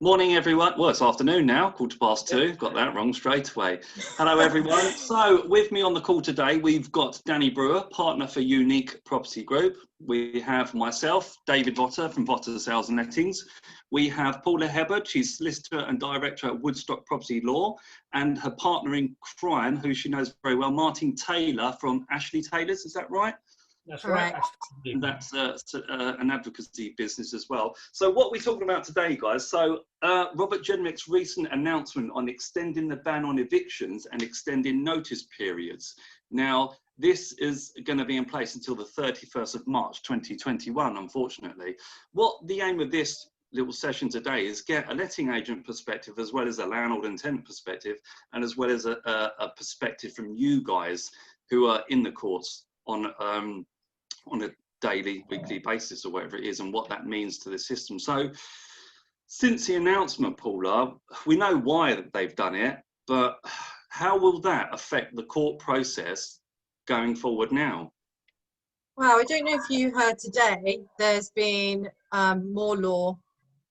Morning, everyone. Well, it's afternoon now, 2:15. Got that wrong straight away. Hello, everyone. So with me on the call today, we've got Danny Brewer, partner for Unique Property Group. We have myself, David Votter from Votter Sales and Lettings. We have Paula Hebbard, she's solicitor and director at Woodstock Property Law, and her partner in crime, who she knows very well, Martin Taylor from Ashley Taylors. Is that right? That's right. And that's an advocacy business as well. So what we're talking about today, guys, so Robert Jenrick's recent announcement on extending the ban on evictions and extending notice periods. Now, this is going to be in place until the 31st of March 2021, unfortunately. What the aim of this little session today is get a letting agent perspective, as well as a landlord and tenant perspective, and as well as a perspective from you guys who are in the courts on a daily, weekly basis or whatever it is, and what that means to the system. So since the announcement, Paula, we know why they've done it, but how will that affect the court process going forward now? Well, I don't know if you heard today, there's been more law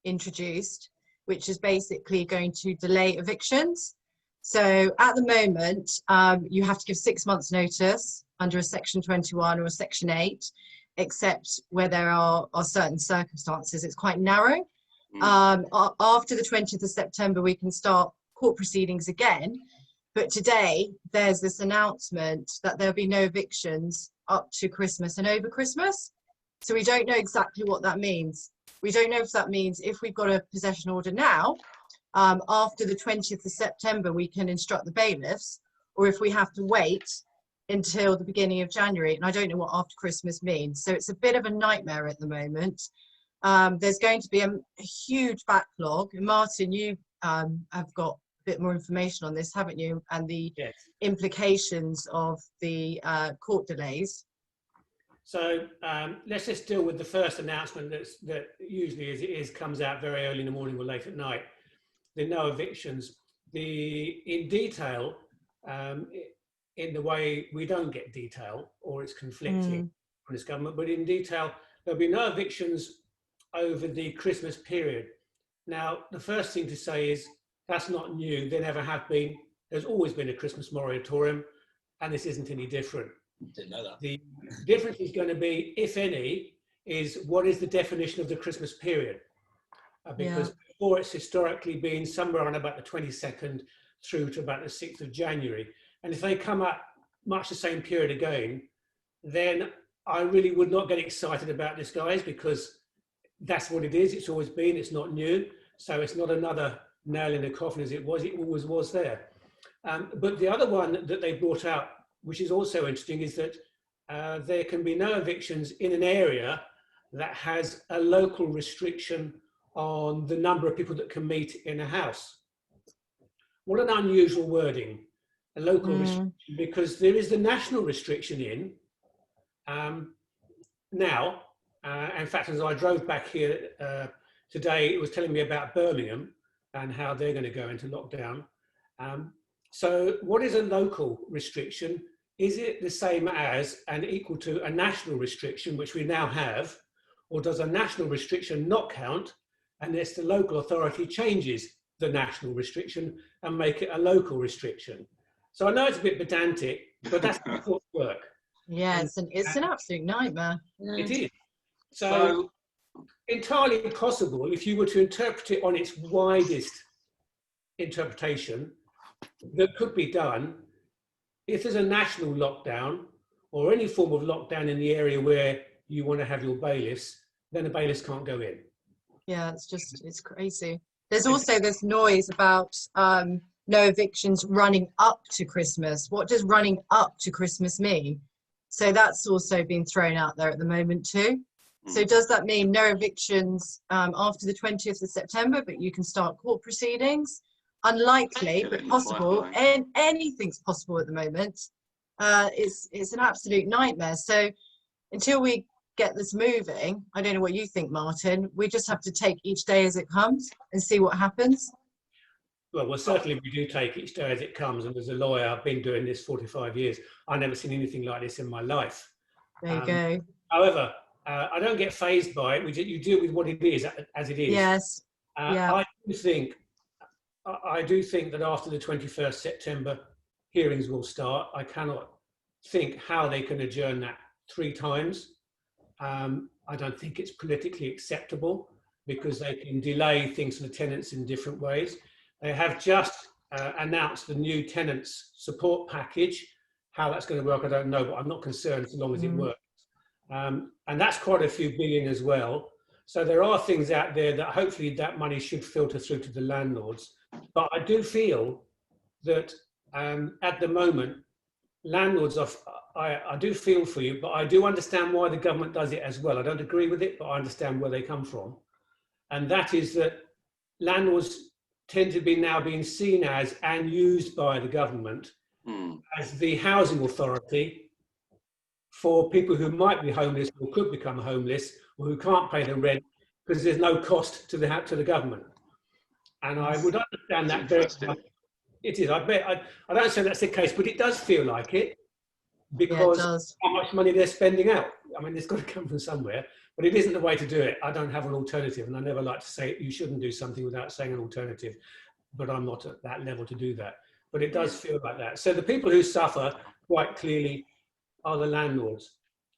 introduced, which is basically going to delay evictions. So at the moment, you have to give 6 months notice under a Section 21 or a Section 8, except where there are certain circumstances. It's quite narrow. After the 20th of September, we can start court proceedings again. But today, there's this announcement that there'll be no evictions up to Christmas and over Christmas. So we don't know exactly what that means. We don't know if that means if we've got a possession order now, after the 20th of September, we can instruct the bailiffs, or if we have to wait until the beginning of January. And I don't know what after Christmas means. So it's a bit of a nightmare at the moment. There's going to be a huge backlog. And Martin, you have got a bit more information on this, haven't you? And the implications of the court delays. So let's just deal with the first announcement that usually, as it is, comes out very early in the morning or late at night. The no evictions. In detail, in the way we don't get detail, or it's conflicting from this government, but in detail, there'll be no evictions over the Christmas period. Now, the first thing to say is that's not new. There never have been. There's always been a Christmas moratorium, and this isn't any different. Didn't know that. The difference is going to be, if any, is what is the definition of the Christmas period? Because before, it's historically been somewhere on about the 22nd through to about the 6th of January. And if they come up much the same period again, then I really would not get excited about this, guys, because that's what it is. It's always been. It's not new. So it's not another nail in the coffin as it was. It always was there. But the other one that they brought out, which is also interesting, is that there can be no evictions in an area that has a local restriction on the number of people that can meet in a house. What an unusual wording, a local restriction, because there is the national restriction in. Now, in fact, as I drove back here today, it was telling me about Birmingham and how they're going to go into lockdown. So what is a local restriction? Is it the same as and equal to a national restriction, which we now have, or does a national restriction not count unless the local authority changes the national restriction and make it a local restriction? So I know it's a bit pedantic, but that's how courts work. Yeah, it's an absolute nightmare. It is. So entirely possible, if you were to interpret it on its widest interpretation, that could be done. If there's a national lockdown or any form of lockdown in the area where you want to have your bailiffs, then the bailiffs can't go in. Yeah, it's crazy. There's also this noise about no evictions running up to Christmas. What does running up to Christmas mean? So that's also been thrown out there at the moment too. So does that mean no evictions after the 20th of September, but you can start court proceedings? Unlikely, but possible. And anything's possible at the moment. It's an absolute nightmare. So until we get this moving, I don't know what you think, Martin, we just have to take each day as it comes and see what happens. Well, certainly we do take each day as it comes. And as a lawyer, I've been doing this 45 years. I've never seen anything like this in my life. There you go. However, I don't get fazed by it. You deal with what it is as it is. Yes. Yeah. I do think that after the 21st September hearings will start, I cannot think how they can adjourn that 3 times. I don't think it's politically acceptable because they can delay things for the tenants in different ways. They have just announced the new tenants support package. How that's going to work, I don't know, but I'm not concerned as long as it works. And that's quite a few billion as well. So there are things out there that hopefully that money should filter through to the landlords. But I do feel that at the moment, landlords are, I do feel for you, but I do understand why the government does it as well. I don't agree with it, but I understand where they come from. And that is that landlords tend to be now being seen as and used by the government as the housing authority for people who might be homeless or could become homeless or who can't pay the rent because there's no cost to the government. And I would understand that very much. It is. I bet. I don't say that's the case, but it does feel like it because how much money they're spending out. I mean, it's got to come from somewhere, but it isn't the way to do it. I don't have an alternative, and I never like to say you shouldn't do something without saying an alternative, but I'm not at that level to do that. But it does feel like that. So the people who suffer quite clearly are the landlords.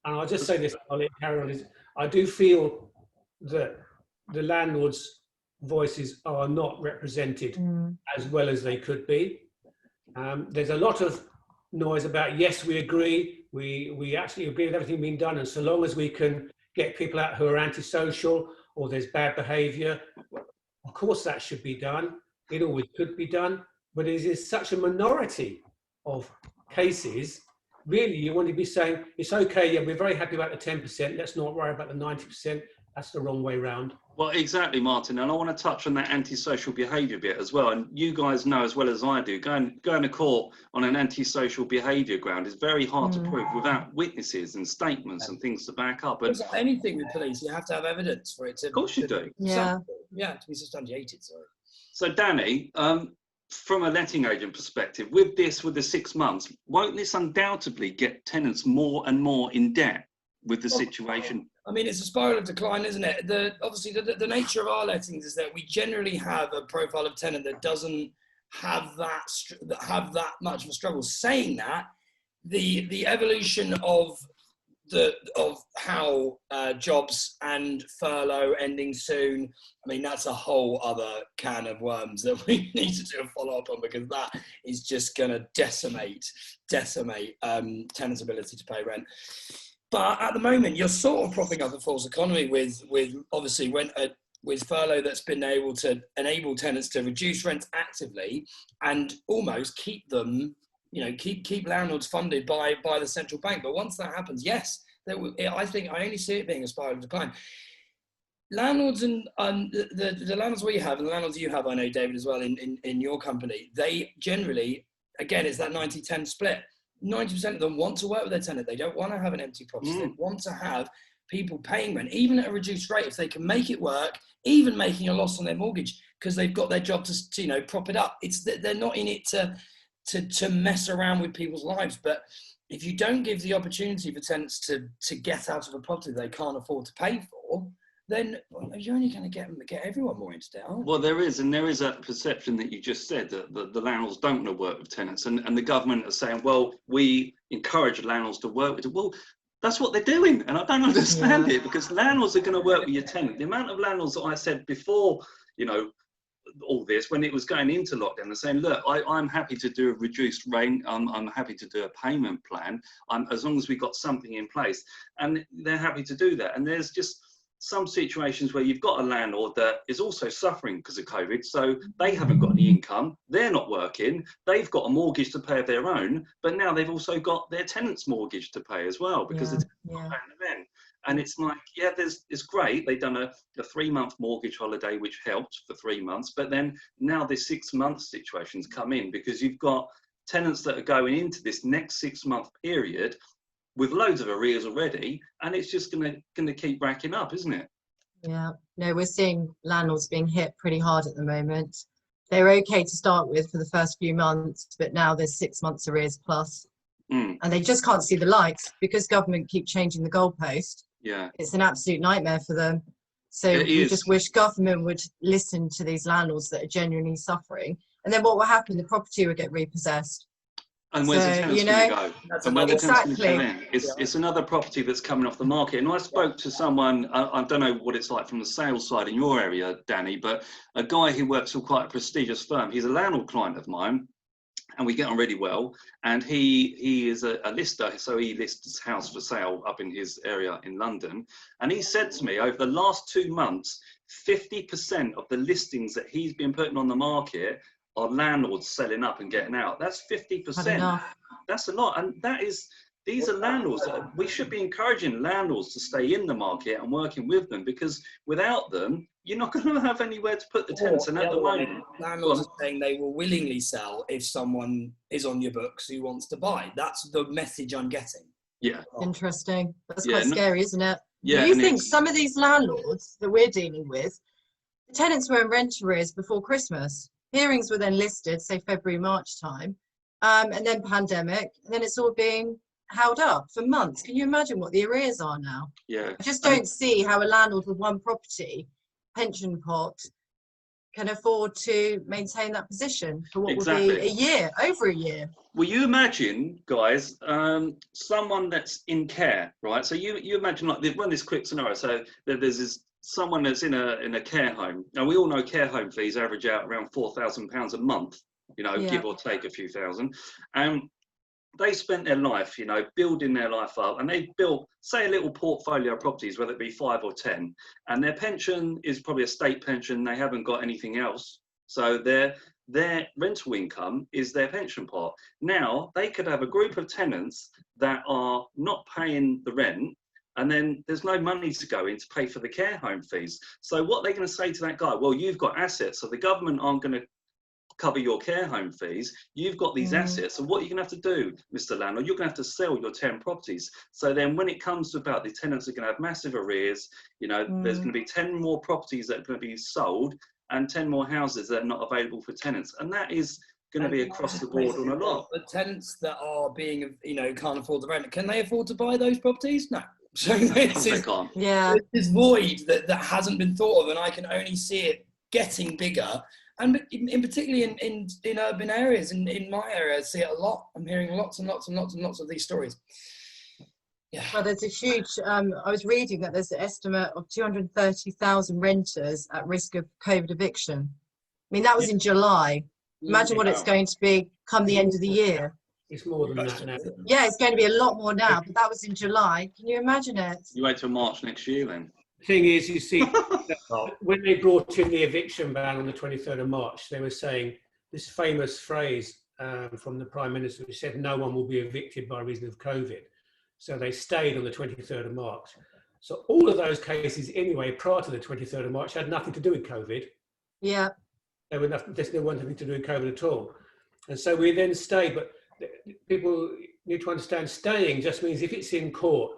And I'll just say this, I'll let carry on. I do feel that the landlords' voices are not represented as well as they could be. There's a lot of noise about, yes, we agree, we actually agree with everything being done, and so long as we can get people out who are antisocial or there's bad behaviour, of course that should be done. It always could be done, but it is such a minority of cases. Really, you want to be saying, it's okay, yeah, we're very happy about the 10%, let's not worry about the 90%. That's the wrong way round. Well, exactly, Martin. And I want to touch on that antisocial behaviour bit as well. And you guys know as well as I do, going to court on an antisocial behaviour ground is very hard to prove without witnesses and statements and things to back up. And anything with police, you have to have evidence for it to. Of course you do. Yeah. To be substantiated. Sorry. So, Danny, from a letting agent perspective, with the 6 months, won't this undoubtedly get tenants more and more in debt with the situation? I mean, it's a spiral of decline, isn't it? Obviously, the nature of our lettings is that we generally have a profile of tenant that doesn't have that much of a struggle. Saying that, the evolution of how jobs and furlough ending soon, I mean, that's a whole other can of worms that we need to do a follow-up on, because that is just going to decimate tenants' ability to pay rent. But at the moment, you're sort of propping up a false economy with obviously with furlough that's been able to enable tenants to reduce rents actively and almost keep them, keep landlords funded by the central bank. But once that happens, yes, I think I only see it being a spiral of decline. Landlords and the landlords we have and the landlords you have, I know, David, as well, in your company, they generally, again, it's that 90-10 split. 90% of them want to work with their tenant. They don't want to have an empty property. They want to have people paying rent, even at a reduced rate, if they can make it work, even making a loss on their mortgage, because they've got their job to prop it up. It's that they're not in it to mess around with people's lives. But if you don't give the opportunity for tenants to get out of a property they can't afford to pay for, then you're only going to get everyone more into debt, aren't you? Well, there is that perception that you just said, that the landlords don't want to work with tenants, and the government are saying, well, we encourage landlords to work with them. Well, that's what they're doing, and I don't understand it, because landlords are going to work with your tenant. The amount of landlords that I said before, all this, when it was going into lockdown, they're saying, look, I'm happy to do a reduced rent, I'm happy to do a payment plan, as long as we've got something in place, and they're happy to do that. And there's just some situations where you've got a landlord that is also suffering because of COVID, so they haven't got any income, they're not working, they've got a mortgage to pay of their own, but now they've also got their tenant's mortgage to pay as well, because it's not paying the rent. And it's like, it's great, they've done a 3-month mortgage holiday, which helped for 3 months, but then now this 6-month situations come in, because you've got tenants that are going into this next 6-month period with loads of arrears already, and it's just going to keep racking up, isn't it? Yeah, no, we're seeing landlords being hit pretty hard at the moment. They're okay to start with for the first few months, but now there's 6 months arrears plus, and they just can't see the lights because government keep changing the goalpost. Yeah, it's an absolute nightmare for them. So we just wish government would listen to these landlords that are genuinely suffering. And then what will happen? The property will get repossessed. And where's the tenants going to go? That's And where the tenants exactly. going to come in? It's another property that's coming off the market. And I spoke to someone, I don't know what it's like from the sales side in your area, Danny, but a guy who works for quite a prestigious firm. He's a landlord client of mine, and we get on really well. And he is a lister, so he lists his house for sale up in his area in London. And he said to me, over the last 2 months, 50% of the listings that he's been putting on the market are landlords selling up and getting out. That's 50%. That's a lot. And these are landlords. We should be encouraging landlords to stay in the market and working with them, because without them, you're not going to have anywhere to put the tenants. And at the moment, landlords are saying they will willingly sell if someone is on your books who wants to buy. That's the message I'm getting. Yeah. Interesting. That's quite scary, isn't it? Yeah. Do you think some of these landlords that we're dealing with, the tenants were in rent arrears before Christmas? Hearings were then listed, say February, March time, and then pandemic, and then it's all being held up for months. Can you imagine what the arrears are now? Yeah. I just don't see how a landlord with one property, pension pot, can afford to maintain that position for what will be a year, over a year. Well, you imagine, guys, someone that's in care, right? So you imagine, like, run this quick scenario. So there's this someone that's in a care home. Now, we all know care home fees average out around £4,000 a month, give or take a few thousand. And they spent their life, building their life up, and they built, say, a little portfolio of properties, whether it be 5 or 10, and their pension is probably a state pension. They haven't got anything else. So their rental income is their pension pot. Now, they could have a group of tenants that are not paying the rent, and then there's no money to go in to pay for the care home fees. So what they're going to say to that guy, well, you've got assets, so the government aren't going to cover your care home fees. You've got these assets. So what are you going to have to do, Mr. Landlord? You're going to have to sell your 10 properties. So then when it comes to about the tenants are going to have massive arrears, there's going to be 10 more properties that are going to be sold and 10 more houses that are not available for tenants. And that is going to be across the board on a lot. The tenants that are being, can't afford the rent, can they afford to buy those properties? No. So it's this void that hasn't been thought of, and I can only see it getting bigger. And in particularly in urban areas, in my area, I see it a lot. I'm hearing lots and lots and lots and lots of these stories. Yeah. Well, there's a huge, I was reading that there's an estimate of 230,000 renters at risk of COVID eviction. I mean, that was in July. Imagine what it's going to be come the end of the year. It's more than that now. Yeah, it's going to be a lot more now, but that was in July. Can you imagine it? You wait till March next year then. The thing is, you see, when they brought in the eviction ban on the 23rd of March, they were saying this famous phrase from the Prime Minister, who said no one will be evicted by reason of COVID. So they stayed on the 23rd of March. So all of those cases anyway, prior to the 23rd of March, had nothing to do with COVID. Yeah. They were nothing to do with COVID at all. And so we then stayed, but people need to understand staying just means if it's in court,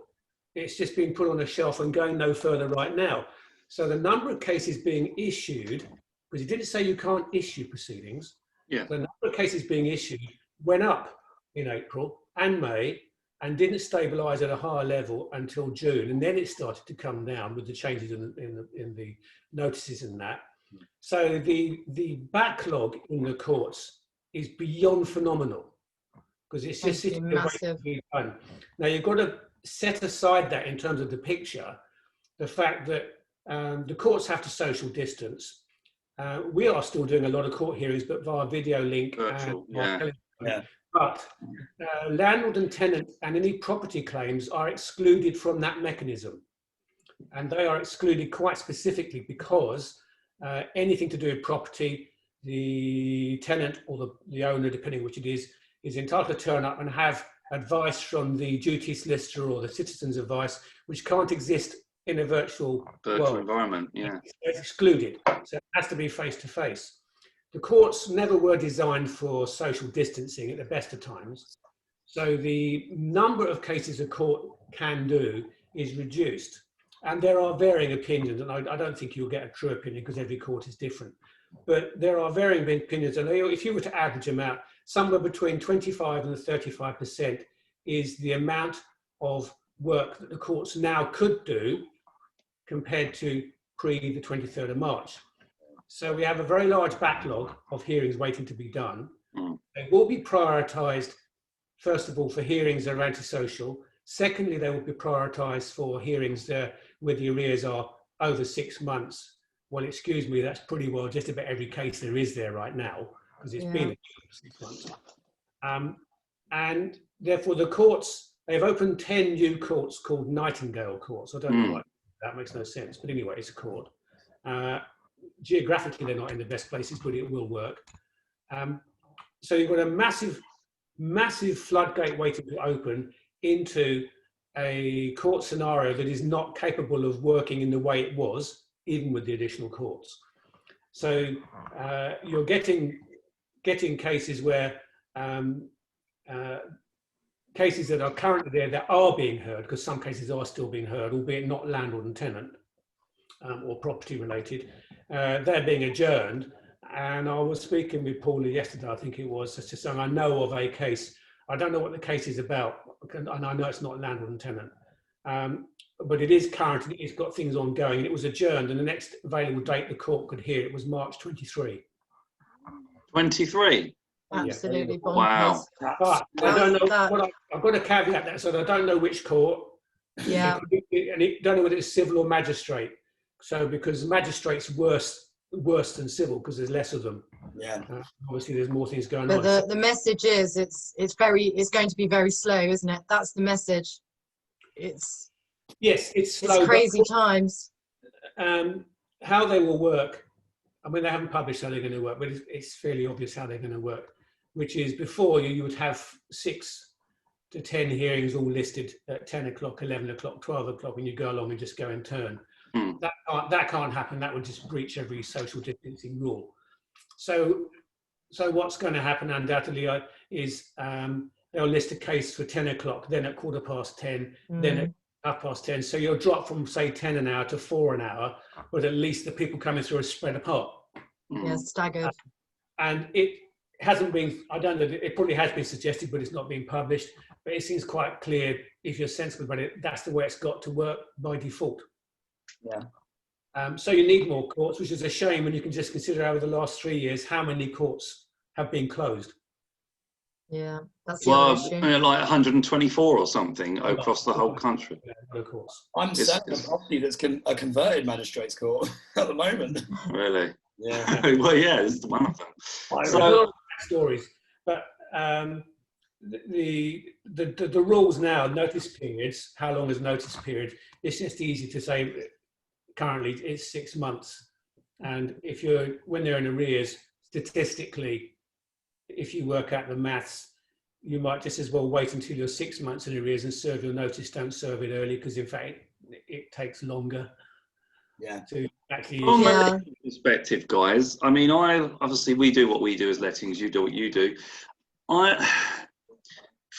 it's just being put on a shelf and going no further right now. So the number of cases being issued, because he didn't say you can't issue proceedings, the number of cases being issued went up in April and May and didn't stabilise at a higher level until June. And then it started to come down with the changes in the notices and that. So the backlog in the courts is beyond phenomenal, because it's just sitting there waiting to be done. Now you've got to set aside that in terms of the picture, the fact that the courts have to social distance. We are still doing a lot of court hearings, but via video link. Virtual, But landlord and tenant and any property claims are excluded from that mechanism. And they are excluded quite specifically because anything to do with property, the tenant or the owner, depending which it is entitled to turn up and have advice from the duty solicitor or the citizen's advice, which can't exist in a virtual world. Environment. Yeah, it's excluded. So it has to be face to face. The courts never were designed for social distancing at the best of times. So the number of cases a court can do is reduced. And there are varying opinions, and I don't think you'll get a true opinion because every court is different. But there are varying opinions, and if you were to average them out, somewhere between 25 and 35% is the amount of work that the courts now could do compared to pre the 23rd of March. So we have a very large backlog of hearings waiting to be done. They will be prioritised, first of all, for hearings that are antisocial. Secondly, they will be prioritised for hearings where the arrears are over 6 months. Well, excuse me, that's pretty well just about every case there is there right now, because it's been 6 months. And therefore the courts, they've opened 10 new courts called Nightingale courts. I don't know why that makes no sense, but anyway, it's a court. Geographically, they're not in the best places, but it will work. So you've got a massive floodgate waiting to open into a court scenario that is not capable of working in the way it was, even with the additional courts. So you're getting cases where cases that are currently there that are being heard, because some cases are still being heard, albeit not landlord and tenant or property related, they're being adjourned. And I was speaking with Paula yesterday, I think it was, just saying I know of a case. I don't know what the case is about, and I know it's not landlord and tenant, but it is current, and it's got things ongoing. It was adjourned, and the next available date the court could hear it was March 23. 23? Absolutely bonkers. Wow. But I don't know. I've got to caveat that, so I don't know which court. Yeah. And I don't know whether it's civil or magistrate. So because magistrate's worse than civil because there's less of them. Yeah. Obviously, there's more things going on. But the message is it's going to be very slow, isn't it? That's the message. It's slow. It's crazy times. How they will work. I mean, they haven't published how they're going to work, but it's fairly obvious how they're going to work. Which is before you would have 6 to 10 hearings all listed at 10 o'clock, 11 o'clock, 12 o'clock, and you go along and just go in turn. That can't happen. That would just breach every social distancing rule. So what's going to happen undoubtedly is they'll list a case for 10 o'clock, then at 10:15, then at 10:30. So you'll drop from say 10 an hour to 4 an hour, but at least the people coming through are spread apart. Yeah, staggered. And it hasn't been, I don't know, it probably has been suggested, but it's not been published. But it seems quite clear, if you're sensible about it, that's the way it's got to work by default. Yeah. So you need more courts, which is a shame when you can just consider over the last 3 years how many courts have been closed. Yeah, that's the other issue. Like 124 or something across the whole country. No courts. I'm certain of property that's a converted magistrates court at the moment. Really? Yeah. Well, yeah, it's one of them. So stories, but the rules now, notice periods. How long is notice period? It's just easy to say. Currently, it's 6 months, and when they're in arrears, statistically, if you work out the maths, you might just as well wait until you're 6 months in arrears and serve your notice. Don't serve it early, because in fact it takes longer. Yeah. To actually. From a perspective, guys. I mean, obviously we do what we do as lettings. You do what you do.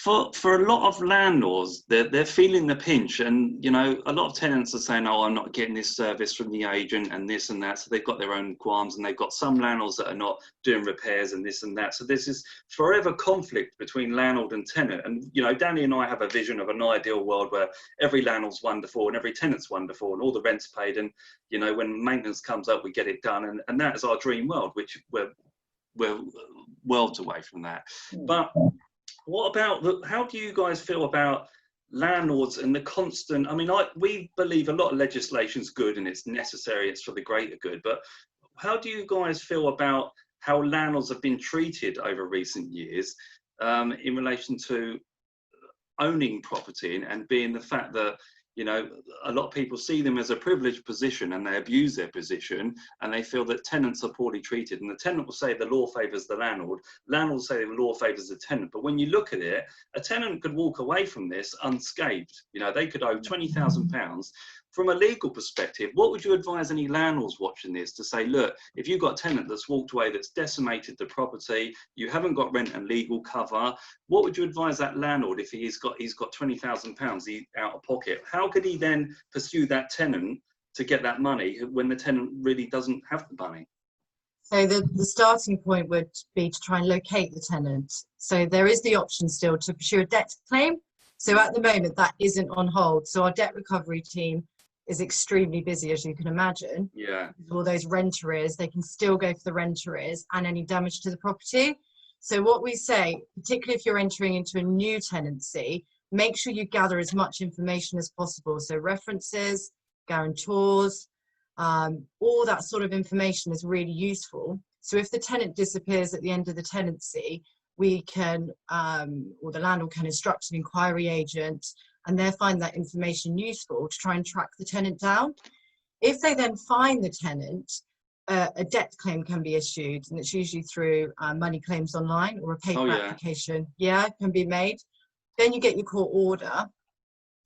For a lot of landlords, they're feeling the pinch, and a lot of tenants are saying, "Oh, I'm not getting this service from the agent and this and that." So they've got their own qualms, and they've got some landlords that are not doing repairs and this and that. So there's this forever conflict between landlord and tenant. And Danny and I have a vision of an ideal world where every landlord's wonderful and every tenant's wonderful, and all the rent's paid, and when maintenance comes up, we get it done, and that is our dream world, which we're worlds away from that. But what about how do you guys feel about landlords and the constant? I mean, we believe a lot of legislation's good and it's necessary, it's for the greater good. But how do you guys feel about how landlords have been treated over recent years in relation to owning property and being the fact that a lot of people see them as a privileged position and they abuse their position, and they feel that tenants are poorly treated, and the tenant will say the law favours the landlord will say the law favours the tenant. But when you look at it, a tenant could walk away from this unscathed. They could owe £20,000. From a legal perspective, what would you advise any landlords watching this to say, look, if you've got a tenant that's walked away, that's decimated the property, you haven't got rent and legal cover, what would you advise that landlord if he's got £20,000 out of pocket? How could he then pursue that tenant to get that money when the tenant really doesn't have the money? So the starting point would be to try and locate the tenant. So there is the option still to pursue a debt claim. So at the moment that isn't on hold. So our debt recovery team is extremely busy, as you can imagine. Yeah. All those rent arrears, they can still go for the rent arrears and any damage to the property. So what we say, particularly if you're entering into a new tenancy, make sure you gather as much information as possible. So references, guarantors, all that sort of information is really useful. So if the tenant disappears at the end of the tenancy, we can, or the landlord can instruct an inquiry agent, and they'll find that information useful to try and track the tenant down. If they then find the tenant, a debt claim can be issued, and it's usually through money claims online, or a paper application can be made. Then you get your court order,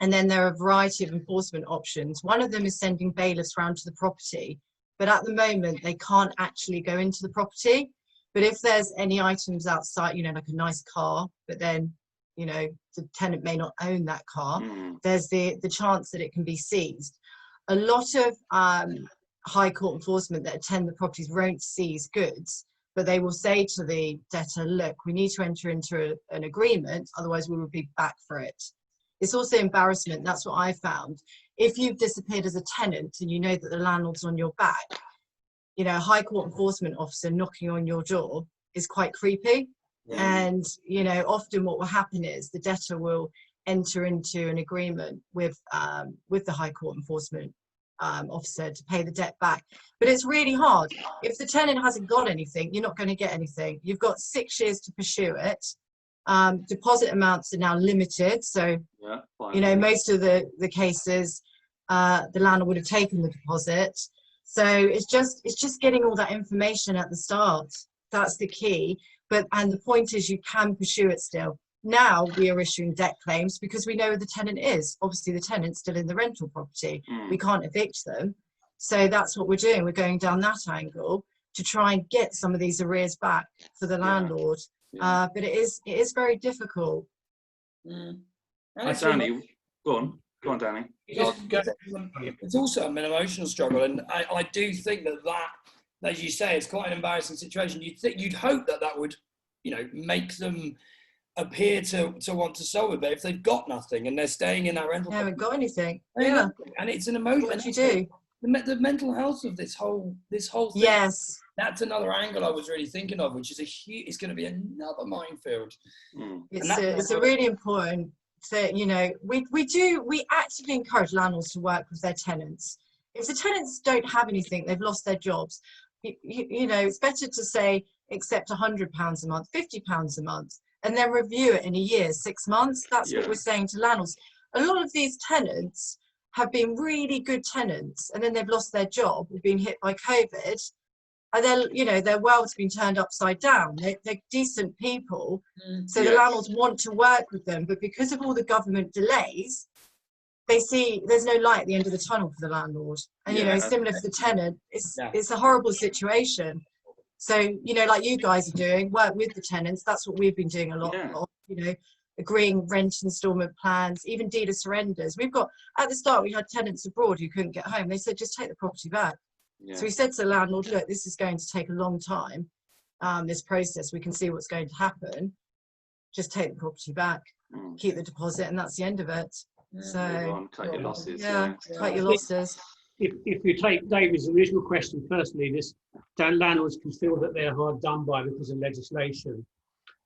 and then there are a variety of enforcement options. One of them is sending bailiffs round to the property, but at the moment they can't actually go into the property. But if there's any items outside, you know, like a nice car, but then, you know, the tenant may not own that car, there's the chance that it can be seized. A lot of high court enforcement that attend the properties won't seize goods, but they will say to the debtor, look, we need to enter into an agreement, otherwise we will be back for it. It's also embarrassment. That's what I found. If you've disappeared as a tenant and you know that the landlord's on your back, you know, a high court enforcement officer knocking on your door is quite creepy. And, you know, often what will happen is the debtor will enter into an agreement with the high court enforcement officer to pay the debt back. But it's really hard. If the tenant hasn't got anything, you're not going to get anything. You've got 6 years to pursue it. Deposit amounts are now limited. So, you know, most of the cases, the landlord would have taken the deposit. So it's just getting all that information at the start. That's the key. And the point is, you can pursue it still. Now we are issuing debt claims because we know who the tenant is. Obviously, the tenant's still in the rental property. We can't evict them. So that's what we're doing. We're going down that angle to try and get some of these arrears back for the landlord. But it is very difficult. Danny, go on, Danny. It's also an emotional struggle, and I do think that, as you say, it's quite an embarrassing situation. You'd hope that would, you know, make them appear to want to solve it, but if they've got nothing and they're staying in that rental, they haven't got anything. And it's an emotion. What do you do? The mental health of this whole thing. Yes, that's another angle I was really thinking of, which is it's going to be another minefield. It's a really important thing. You know, we actively encourage landlords to work with their tenants. If the tenants don't have anything, they've lost their jobs. You know, it's better to say accept £100 a month, £50 a month, and then review it in a year, 6 months. That's what we're saying to landlords. A lot of these tenants have been really good tenants, and then they've lost their job, or been hit by COVID, and then, you know, their world's been turned upside down. They're decent people, so the landlords want to work with them, but because of all the government delays, they see there's no light at the end of the tunnel for the landlord. And you know, similar for the tenant, it's a horrible situation. So, you know, like you guys are doing, work with the tenants. That's what we've been doing a lot of, you know, agreeing rent instalment plans, even deed of surrenders. We've got, at the start, we had tenants abroad who couldn't get home. They said, just take the property back. So we said to the landlord, look, this is going to take a long time, this process. We can see what's going to happen. Just take the property back, keep the deposit, and that's the end of it. So cut your losses. Cut your losses. If you take David's original question, firstly, landlords can feel that they're hard done by because of legislation.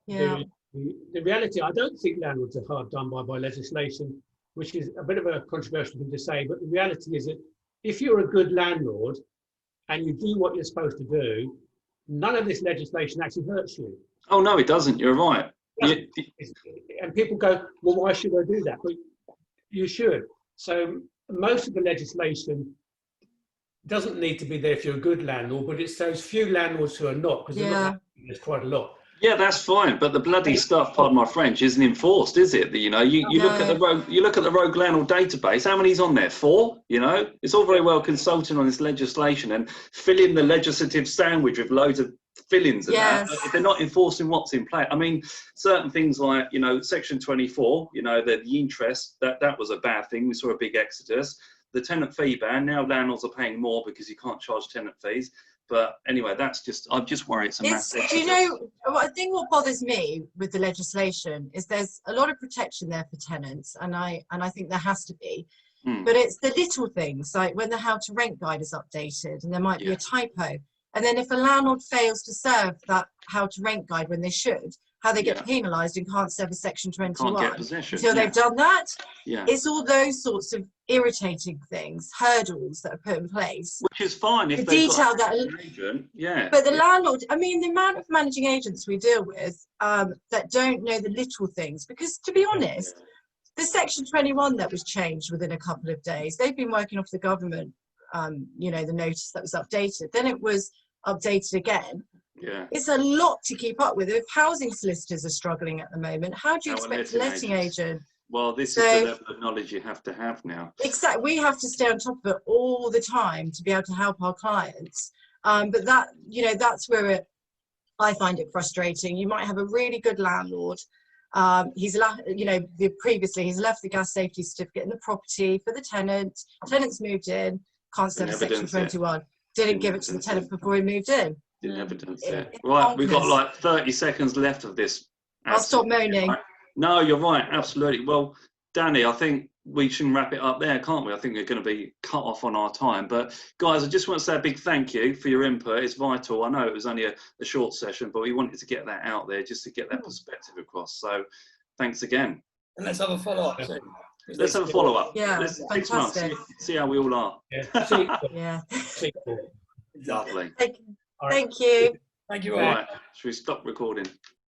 The reality, I don't think landlords are hard done by legislation, which is a bit of a controversial thing to say, but the reality is that if you're a good landlord and you do what you're supposed to do, none of this legislation actually hurts you. Oh, no, it doesn't. You're right. And people go, well, why should I do that? But you should. So most of the legislation doesn't need to be there if you're a good landlord, but it's those few landlords who are not, because there's quite a lot. Yeah, that's fine, but the bloody stuff, pardon my French, isn't enforced, is it? You know, you look at the rogue landlord database. How many's on there? 4. You know, it's all very well consulting on this legislation and filling the legislative sandwich with loads of fill-ins and that. But if they're not enforcing what's in place, I mean, certain things like, you know, Section 24, you know, the interest, that was a bad thing. We saw a big exodus. The tenant fee ban, now landlords are paying more because you can't charge tenant fees. But anyway, I'm just worried it's a massive. Do you know, I think what bothers me with the legislation is there's a lot of protection there for tenants, and I think there has to be. But it's the little things, like when the how to rent guide is updated and there might be a typo. And then if a landlord fails to serve that how to rent guide when they should, how they get penalised and can't serve a section 21 until they've done that. It's all those sorts of irritating things, hurdles that are put in place. Which is fine if the they've detail got that an agent, But the landlord, I mean, the amount of managing agents we deal with that don't know the little things, because to be honest, the section 21 that was changed within a couple of days, they've been working off the government, you know, the notice that was updated, then it was updated again. It's a lot to keep up with. If housing solicitors are struggling at the moment, how do you expect a letting agent? Well, this is the level of knowledge you have to have now. Exactly. We have to stay on top of it all the time to be able to help our clients. But that, you know, that's where I find it frustrating. You might have a really good landlord. He's left, you know, previously he's left the gas safety certificate in the property for the tenant. Tenant's moved in, can't serve a section 21. Didn't give it to the tenant before he moved in. Didn't evidence it. Right, we've got like 30 seconds left of this. I'll stop moaning. Right. No, you're right, absolutely. Well, Danny, I think we should wrap it up there, can't we? I think we're going to be cut off on our time. But guys, I just want to say a big thank you for your input. It's vital. I know it was only a short session, but we wanted to get that out there just to get that perspective across. So thanks again. And let's have a follow-up. Let's have a follow-up. Yeah, let's fantastic. 6 months, see how we all are. Yeah. Lovely. Thank you. Thank you All all. right, should we stop recording?